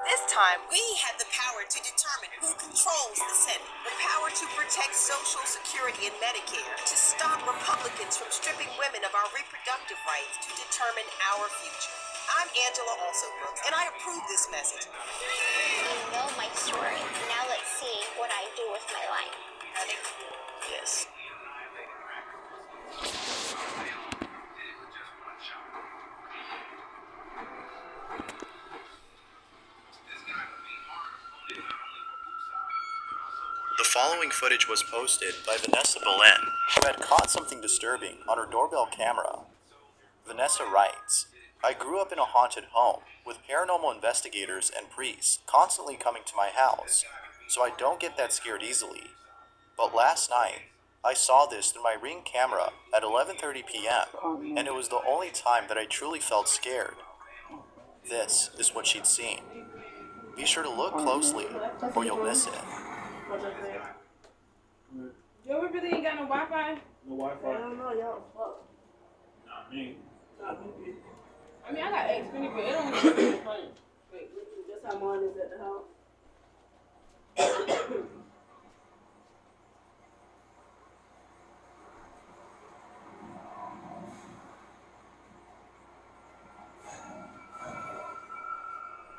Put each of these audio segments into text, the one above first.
This time, we had the power to determine who controls the Senate, the power to protect Social Security and Medicare, to stop Republicans from stripping women of our reproductive rights, to determine our future. I'm Angela Alsobrooks, and I approve this message. You know my story. Now let's see what I do with my life. Honey? Yes. The following footage was posted by Vanessa Belen, who had caught something disturbing on her doorbell camera. Vanessa writes, I grew up in a haunted home with paranormal investigators and priests constantly coming to my house, so I don't get that scared easily. But last night, I saw this through my Ring camera at 11:30 p.m., and it was the only time that I truly felt scared. This is what she'd seen. Be sure to look closely, or you'll miss it. Yo, we really ain't got no Wi-Fi? No Wi-Fi? I don't know, y'all. Fuck. Not me. Not me. I mean, I got Xfinity, but it don't even be funny. Wait, that's how mine is at the house.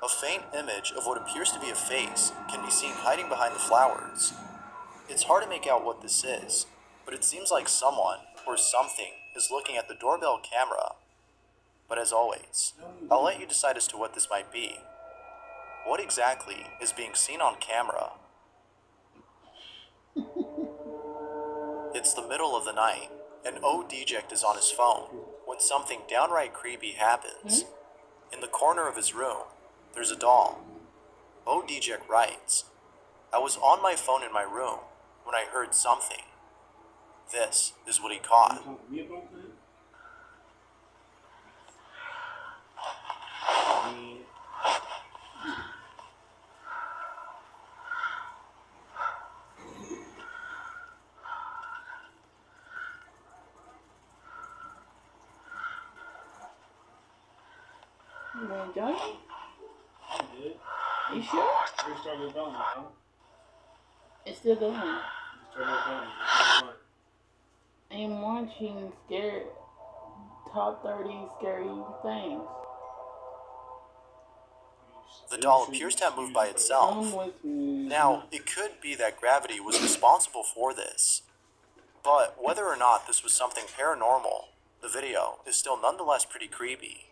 A faint image of what appears to be a face can be seen hiding behind the flowers. It's hard to make out what this is, but it seems like someone or something is looking at the doorbell camera. But as always, I'll let you decide as to what this might be. What exactly is being seen on camera? It's the middle of the night, and O-Deject is on his phone when something downright creepy happens. In the corner of his room, there's a doll. O-Deject writes, I was on my phone in my room when I heard something. This is what he caught. You want to join? You sure? Restarted phone, huh? It's still going. Restarted phone. I am watching top 30 scary things. The doll appears to have moved by itself. Come with me. Now, it could be that gravity was responsible for this. But whether or not this was something paranormal, the video is still nonetheless pretty creepy.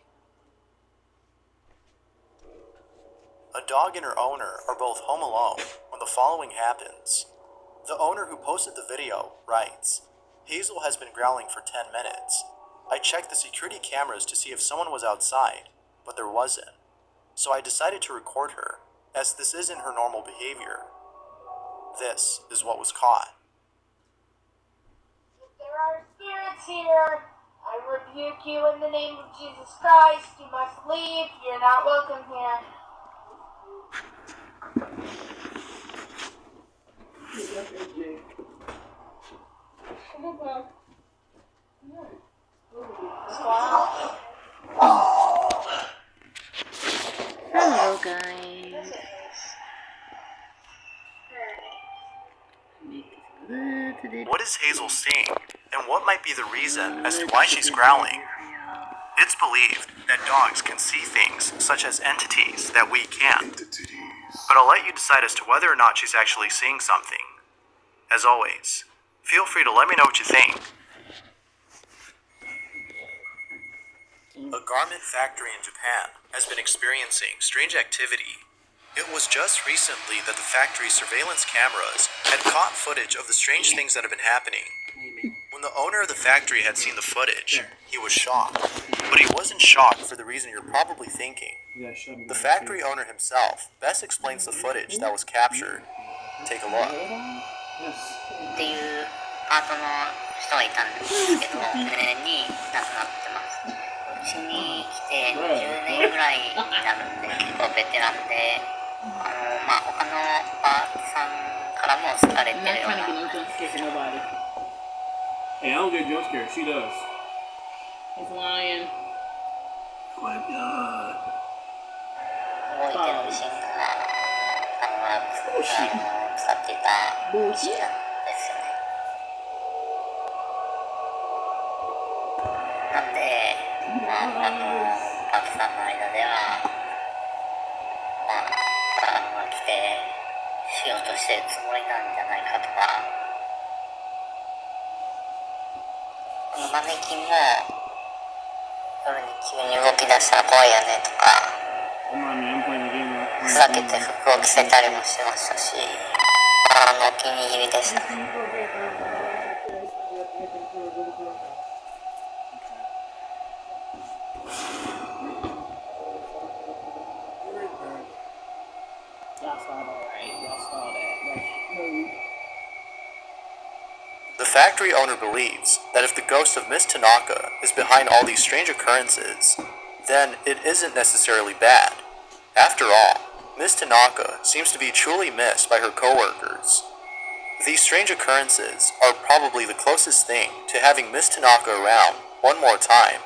A dog and her owner are both home alone when the following happens. The owner who posted the video writes, Hazel has been growling for 10 minutes. I checked the security cameras to see if someone was outside, but there wasn't. So I decided to record her, as this isn't her normal behavior. This is what was caught. If there are spirits here, I rebuke you in the name of Jesus Christ. You must leave. You're not welcome here. Come on, Bob. Squall. be the reason as to why she's growling. It's believed that dogs can see things such as entities that we can't. But I'll let you decide as to whether or not she's actually seeing something. As always, feel free to let me know what you think. A garment factory in Japan has been experiencing strange activity. It was just recently that the factory's surveillance cameras had caught footage of the strange things that have been happening. When the owner of the factory had seen the footage, he was shocked. But he wasn't shocked for the reason you're probably thinking. The factory owner himself best explains the footage that was captured. Take a look. っていうパートの人がいたんですけど、去年に亡くなってます。うちに来て20年ぐらいになるんで、結構ベテランで、他のパートさんからも好かれて I'm る not よう trying to な get no jump scares for nobody. Hey, I don't get jump scared. She does. He's lying. Oh my god. 動いてるミシンが、使っていたミシンなんですよね。なんで、パートさんの間では、ドラムが来てしようとしてるつもりなんじゃないかとか、このマネキンも夜に急に動き出したら怖いよねとか、 Come on, man. I'm playing the game. ふざけて服を着せたりもしましたし、お気に入りでしたね。Y'all saw that, right? Y'all saw that. That's rude. The factory owner believes that if the ghost of Miss Tanaka is behind all these strange occurrences, then it isn't necessarily bad. After all, Miss Tanaka seems to be truly missed by her coworkers. These strange occurrences are probably the closest thing to having Miss Tanaka around one more time.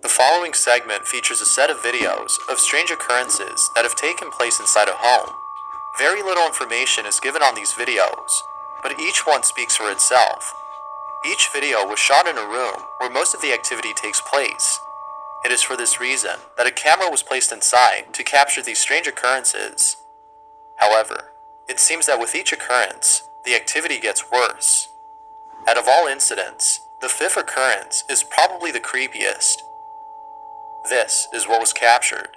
The following segment features a set of videos of strange occurrences that have taken place inside a home. Very little information is given on these videos, but each one speaks for itself. Each video was shot in a room where most of the activity takes place. It is for this reason that a camera was placed inside to capture these strange occurrences. However, it seems that with each occurrence, the activity gets worse. Out of all incidents, the fifth occurrence is probably the creepiest. This is what was captured.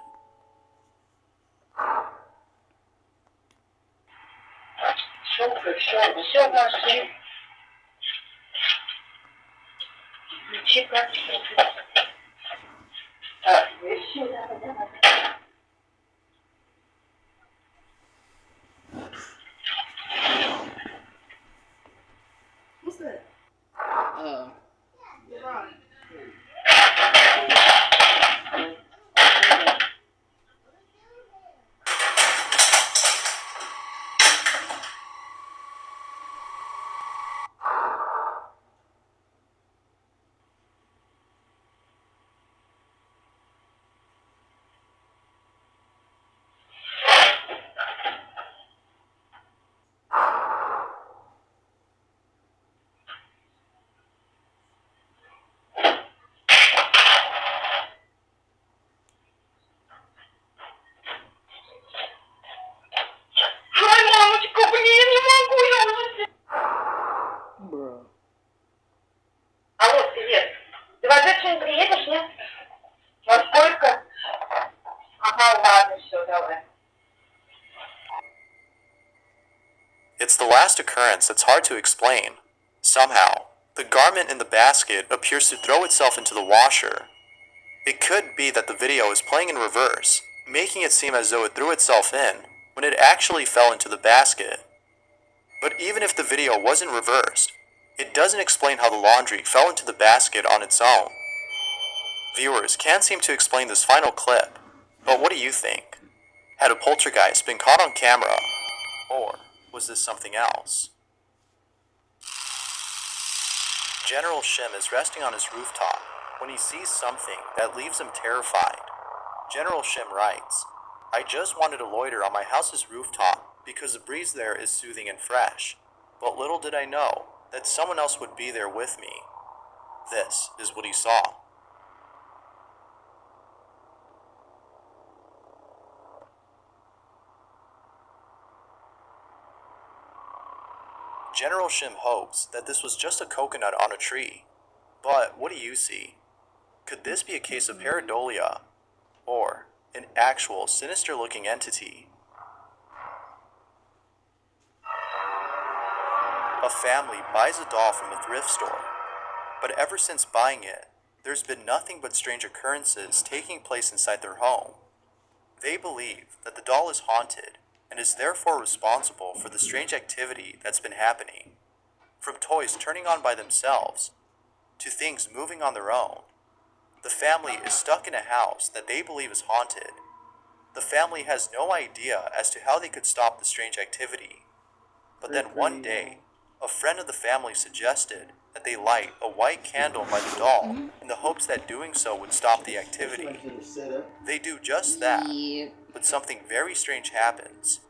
あ、It's the last occurrence that's hard to explain. Somehow, the garment in the basket appears to throw itself into the washer. It could be that the video is playing in reverse, making it seem as though it threw itself in, when it actually fell into the basket. But even if the video wasn't reversed, it doesn't explain how the laundry fell into the basket on its own. Viewers can't seem to explain this final clip, but what do you think? Had a poltergeist been caught on camera, or was this something else? General Shim is resting on his rooftop when he sees something that leaves him terrified. General Shim writes, "I just wanted to loiter on my house's rooftop because the breeze there is soothing and fresh. But little did I know that someone else would be there with me. This is what he saw. General Shim hopes that this was just a coconut on a tree. But what do you see? Could this be a case of pareidolia? Or an actual sinister-looking entity? A family buys a doll from a thrift store, but ever since buying it, there's been nothing but strange occurrences taking place inside their home. They believe that the doll is haunted and is therefore responsible for the strange activity that's been happening. From toys turning on by themselves to things moving on their own. The family is stuck in a house that they believe is haunted. The family has no idea as to how they could stop the strange activity. But then one day, a friend of the family suggested that they light a white candle by the doll in the hopes that doing so would stop the activity. They do just that, but something very strange happens.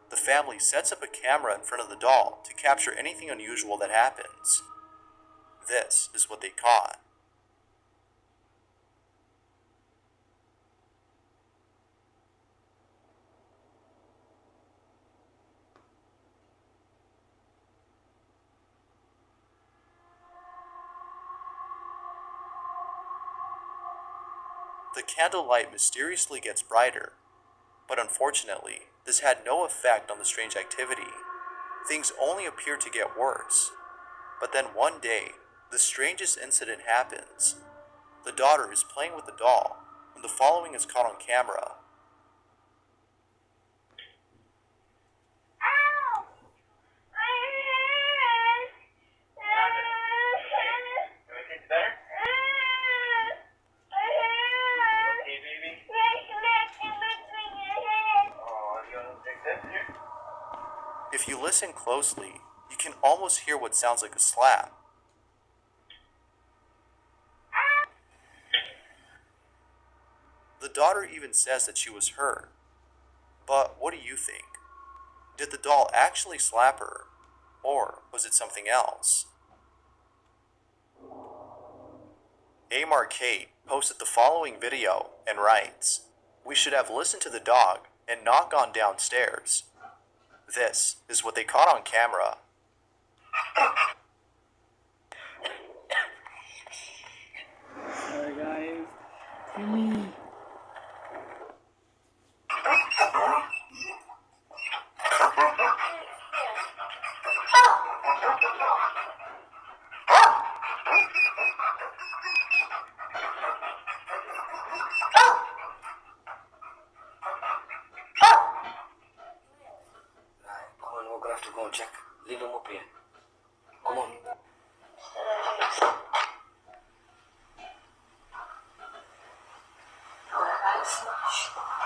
The family sets up a camera in front of the doll to capture anything unusual that happens. This is what they caught. The candlelight mysteriously gets brighter, but unfortunately, this had no effect on the strange activity. Things only appear to get worse. But then one day, the strangest incident happens. The daughter is playing with the doll, and the following is caught on camera. If you listen closely, you can almost hear what sounds like a slap. The daughter even says that she was hurt. But what do you think? Did the doll actually slap her? Or was it something else? Amar Kate posted the following video and writes, "We should have listened to the dog and not gone downstairs. This is what they caught on camera." Sorry, guys. Come on, we're gonna have to go and check. Leave him up here. Come on.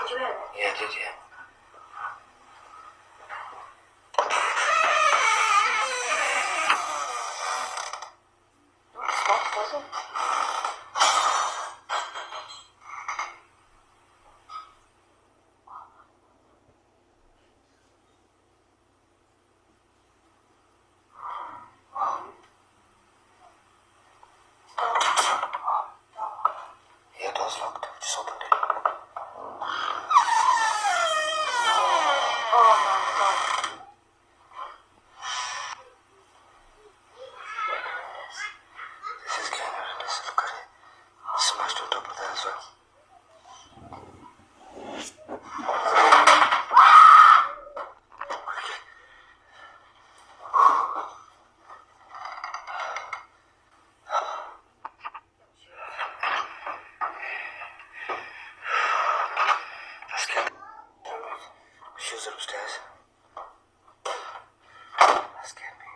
Did you hear it? Yeah, I did, yeah. Don't stop, does it? Yeah, door's locked. Just opened it. Oh my god. This is getting horrendous. Look at it. Smashed on top of that as well. That's scared. Shoes are upstairs. That scared me.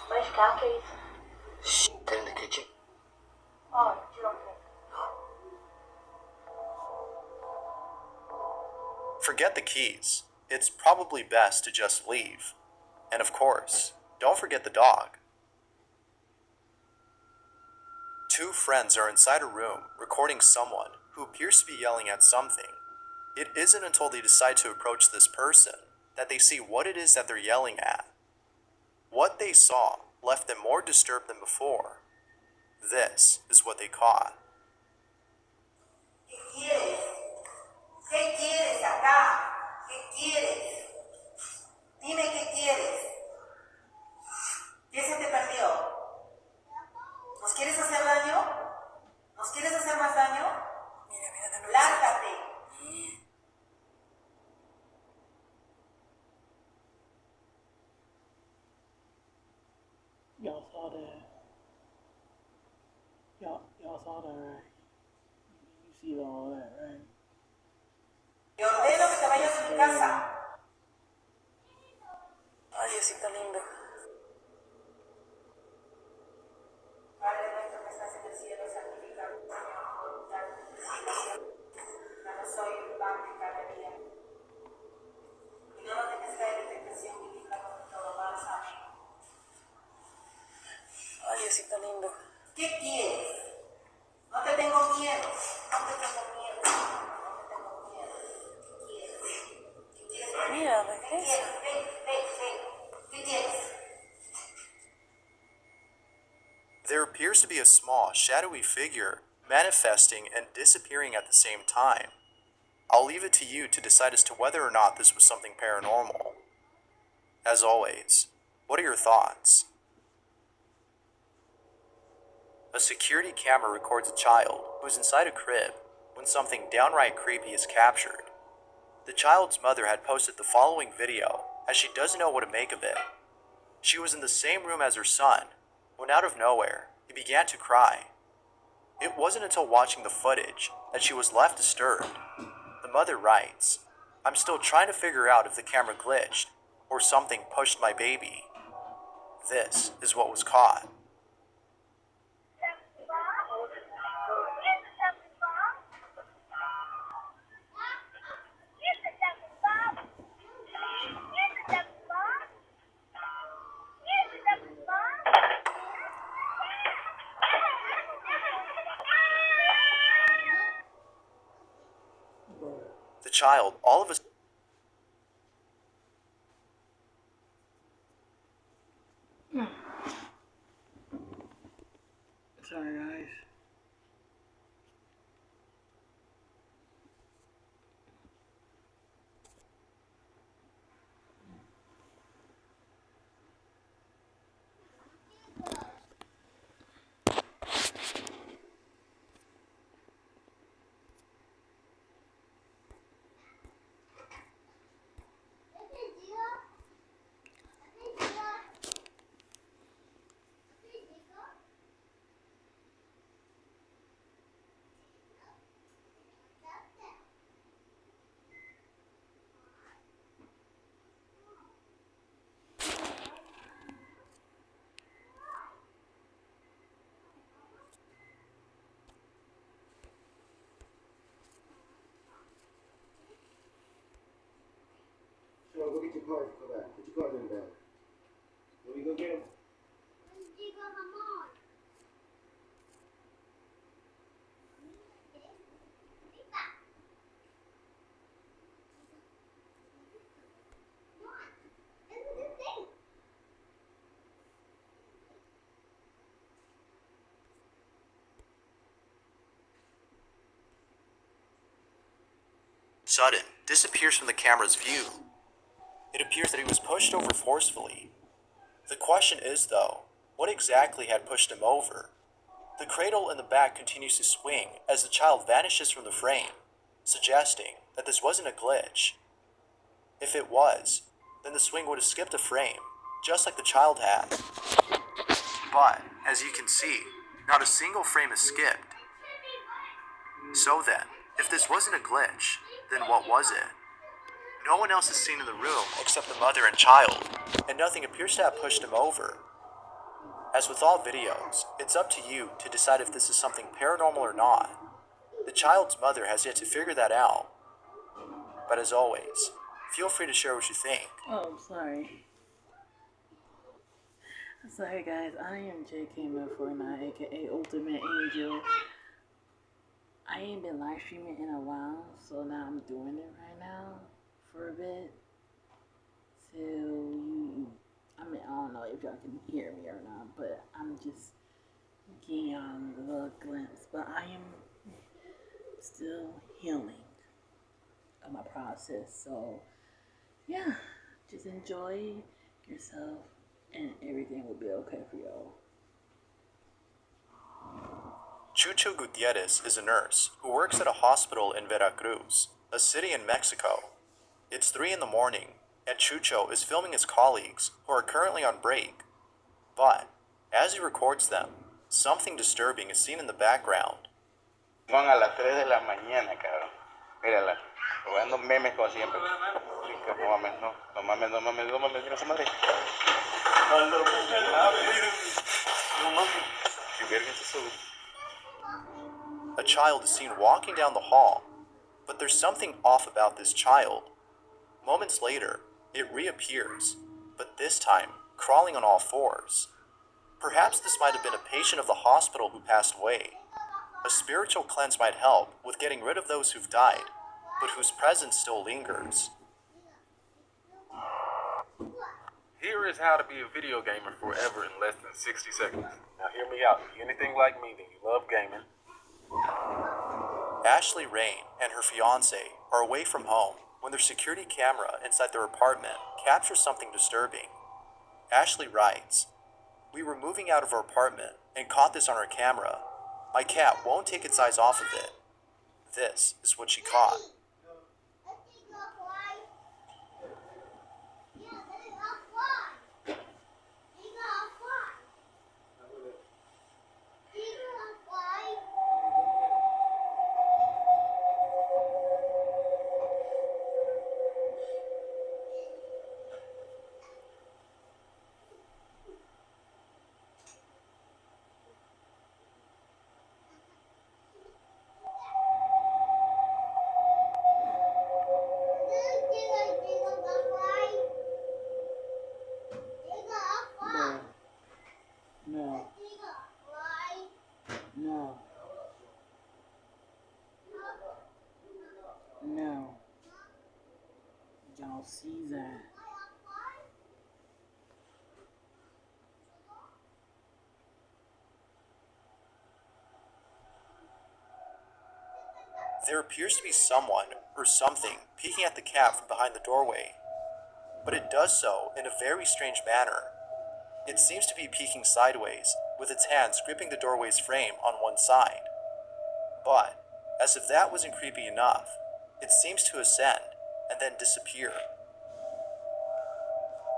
Where's your car keys? Shh, they're in the kitchen. Oh, you're joking. Forget the keys. It's probably best to just leave. And of course, don't forget the dog. Two friends are inside a room recording someone who appears to be yelling at something. It isn't until they decide to approach this person that they see what it is that they're yelling at. What they saw left them more disturbed than before. This is what they caught. ¿Qué quieres? ¿Qué quieres acá? ¿Qué quieres? Dime qué quieres. ¿Qué se te perdió? ¿Nos quieres hacer daño? ¿Nos quieres hacer más daño? Mira, lárgate. Y'all saw that. Y'all saw that, right? You see all that, right? Te ordeno que te vayas a mi casa. Ay, Diosito lindo. Padre nuestro que estás en el cielo, santificado sea tu voluntad. Danos hoy el pan de cada día. Y no nos dejes caer en tentación y líbranos de todo mal. Amén. Ay, Diosito lindo. ¿Qué quieres? No te tengo miedo. No te tengo miedo. No te tengo miedo. ¿Qué quieres? ¿Qué quieres? Mira, ¿qué ¿Qué es? quieres? Ven. ¿Qué quieres? There appears to be a small, shadowy figure manifesting and disappearing at the same time. I'll leave it to you to decide as to whether or not this was something paranormal. As always, what are your thoughts? A security camera records a child who is inside a crib when something downright creepy is captured. The child's mother had posted the following video as she doesn't know what to make of it. She was in the same room as her son when out of nowhere he began to cry. It wasn't until watching the footage that she was left disturbed. The mother writes, "I'm still trying to figure out if the camera glitched or something pushed my baby." This is what was caught. The child, all of a Sorry, guys. Go get your cards. Go back. Put your cards in the bag. Where you go get them? sudden disappears from the camera's view. It appears that he was pushed over forcefully. The question is, though, what exactly had pushed him over? The cradle in the back continues to swing as the child vanishes from the frame, suggesting that this wasn't a glitch. If it was, then the swing would have skipped a frame, just like the child had. But, as you can see, not a single frame is skipped. So then, if this wasn't a glitch, then what was it? No one else is seen in the room except the mother and child, and nothing appears to have pushed him over. As with all videos, it's up to you to decide if this is something paranormal or not. The child's mother has yet to figure that out. But as always, feel free to share what you think. Oh, I'm sorry. Sorry guys, I am JK Mel49, aka Ultimate Angel. I ain't been live streaming in a while, so now I'm doing it right now for a bit. So I mean, I don't know if y'all can hear me or not, but I'm just giving y'all a little glimpse. But I am still healing of my process, so yeah, just enjoy yourself, and everything will be okay for y'all. Chucho Gutierrez is a nurse who works at a hospital in Veracruz, a city in Mexico. It's 3 in the morning, and Chucho is filming his colleagues who are currently on break. But, as he records them, something disturbing is seen in the background. Van a las 3 de la mañana, cabrón. Mírala, jugando memes como siempre. No mames, no mames, mira esa madre. No mames. ¿Qué verga es eso? A child is seen walking down the hall, but there's something off about this child. Moments later, it reappears, but this time crawling on all fours. Perhaps this might have been a patient of the hospital who passed away. A spiritual cleanse might help with getting rid of those who've died, but whose presence still lingers. Here is how to be a video gamer forever in less than 60 seconds. Now hear me out. If you're anything like me, then you love gaming. Ashley Rain and her fiancé are away from home when their security camera inside their apartment captures something disturbing. Ashley writes, "We were moving out of our apartment and caught this on our camera. My cat won't take its eyes off of it. This is what she caught." No. No. No. Y'all see that? There appears to be someone or something peeking at the cat from behind the doorway, but it does so in a very strange manner. It seems to be peeking sideways, with its hands gripping the doorway's frame on one side. But, as if that wasn't creepy enough, it seems to ascend and then disappear.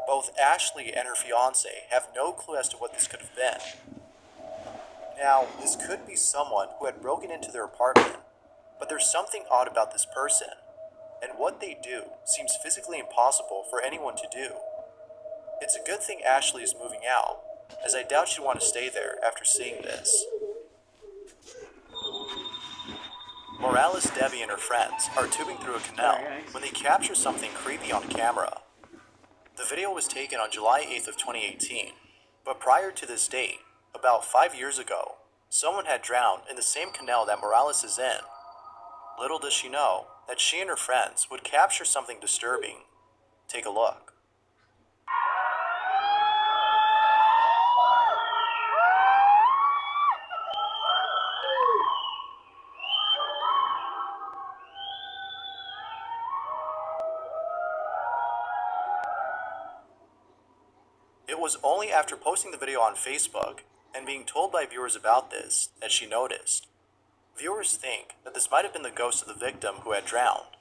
Both Ashley and her fiancé have no clue as to what this could have been. Now, this could be someone who had broken into their apartment, but there's something odd about this person, and what they do seems physically impossible for anyone to do. It's a good thing Ashley is moving out, as I doubt she'd want to stay there after seeing this. Morales Debbie and her friends are tubing through a canal when they capture something creepy on camera. The video was taken on July 8th of 2018, but prior to this date, about 5 years ago, someone had drowned in the same canal that Morales is in. Little does she know that she and her friends would capture something disturbing. Take a look. It was only after posting the video on Facebook and being told by viewers about this that she noticed. Viewers think that this might have been the ghost of the victim who had drowned.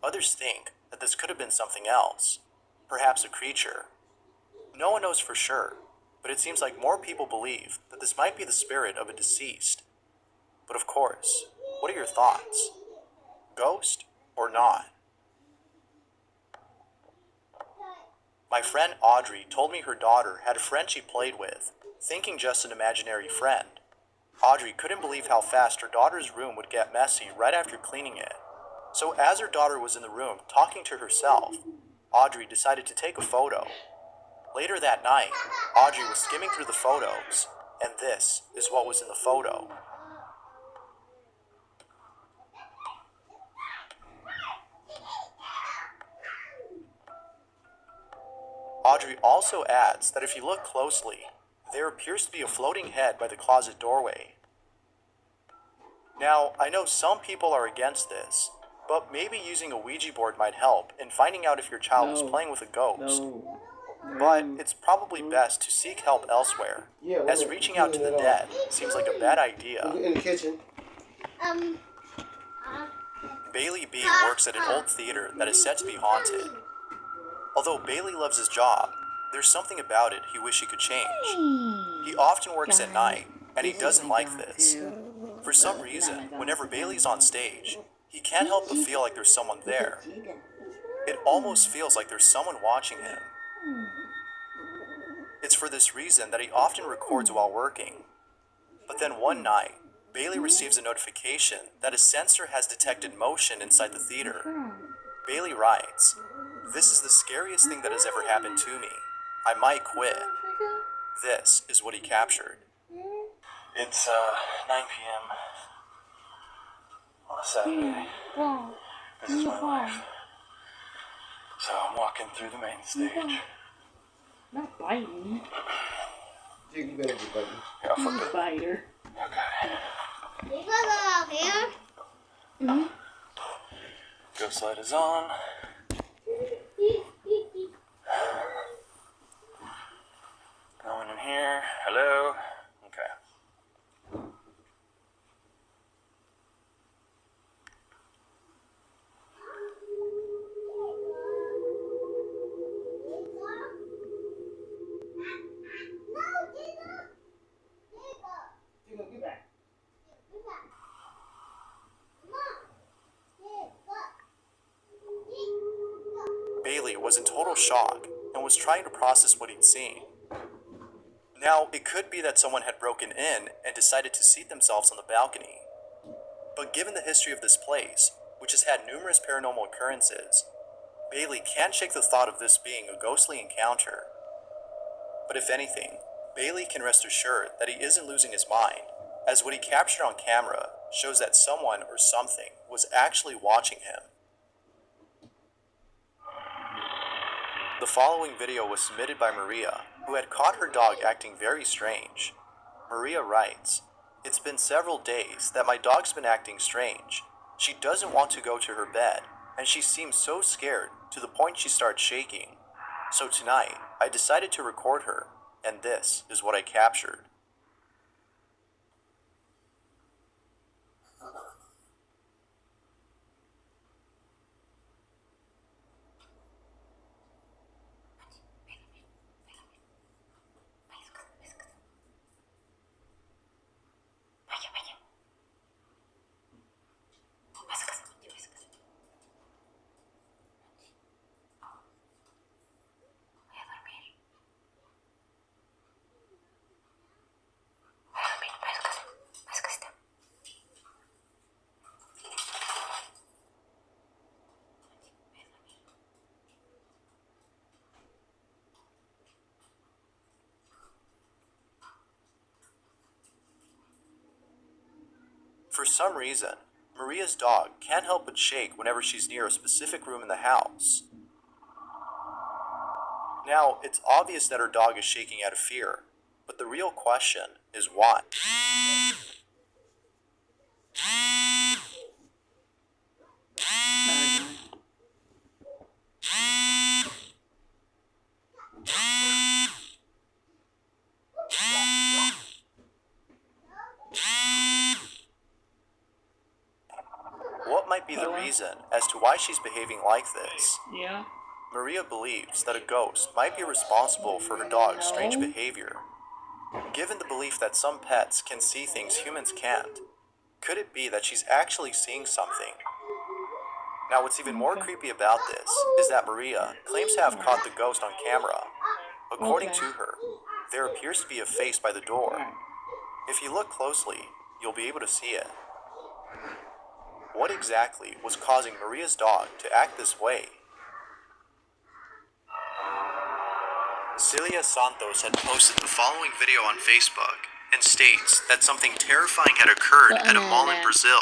Others think that this could have been something else, perhaps a creature. No one knows for sure, but it seems like more people believe that this might be the spirit of a deceased. But of course, what are your thoughts? Ghost or not? My friend Audrey told me her daughter had a friend she played with, thinking just an imaginary friend. Audrey couldn't believe how fast her daughter's room would get messy right after cleaning it. So as her daughter was in the room talking to herself, Audrey decided to take a photo. Later that night, Audrey was skimming through the photos, and this is what was in the photo. Audrey also adds that if you look closely, there appears to be a floating head by the closet doorway. Now, I know some people are against this, but maybe using a Ouija board might help in finding out if your child is playing with a ghost. But it's probably best to seek help elsewhere, as reaching out to the dead seems like a bad idea. In the kitchen. Bailey B works at an old theater that is said to be haunted. Although Bailey loves his job, there's something about it he wishes he could change. He often works at night, and he doesn't like this. For some reason, whenever Bailey's on stage, he can't help but feel like there's someone there. It almost feels like there's someone watching him. It's for this reason that he often records while working. But then one night, Bailey receives a notification that a sensor has detected motion inside the theater. Bailey writes, "This is the scariest thing that has ever happened to me. I might quit." This is what he captured. It's 9 p.m. on a Saturday. This is my life. So I'm walking through the main stage. Not biting. Jig, you better be biting. Yeah, I'll flip it. Biter. Okay. Ghost light is on. Going in here. Hello. Okay. Bailey was in total shock and was trying to process what he'd seen. Now, it could be that someone had broken in and decided to seat themselves on the balcony. But given the history of this place, which has had numerous paranormal occurrences, Bailey can't shake the thought of this being a ghostly encounter. But if anything, Bailey can rest assured that he isn't losing his mind, as what he captured on camera shows that someone or something was actually watching him. The following video was submitted by Maria, who had caught her dog acting very strange. Maria writes, "It's been several days that my dog's been acting strange. She doesn't want to go to her bed, and she seems so scared to the point she starts shaking. So tonight, I decided to record her, and this is what I captured." For some reason, Maria's dog can't help but shake whenever she's near a specific room in the house. Now, it's obvious that her dog is shaking out of fear, but the real question is why? What might be the reason as to why she's behaving like this? Yeah. Maria believes that a ghost might be responsible for her dog's strange behavior. Given the belief that some pets can see things humans can't, could it be that she's actually seeing something? Now, what's even more creepy about this is that Maria claims to have caught the ghost on camera. According to her, there appears to be a face by the door. If you look closely, you'll be able to see it. What exactly was causing Maria's dog to act this way? Celia Santos had posted the following video on Facebook and states that something terrifying had occurred at a mall in Brazil.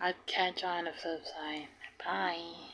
I'll catch you on the flip side. Bye.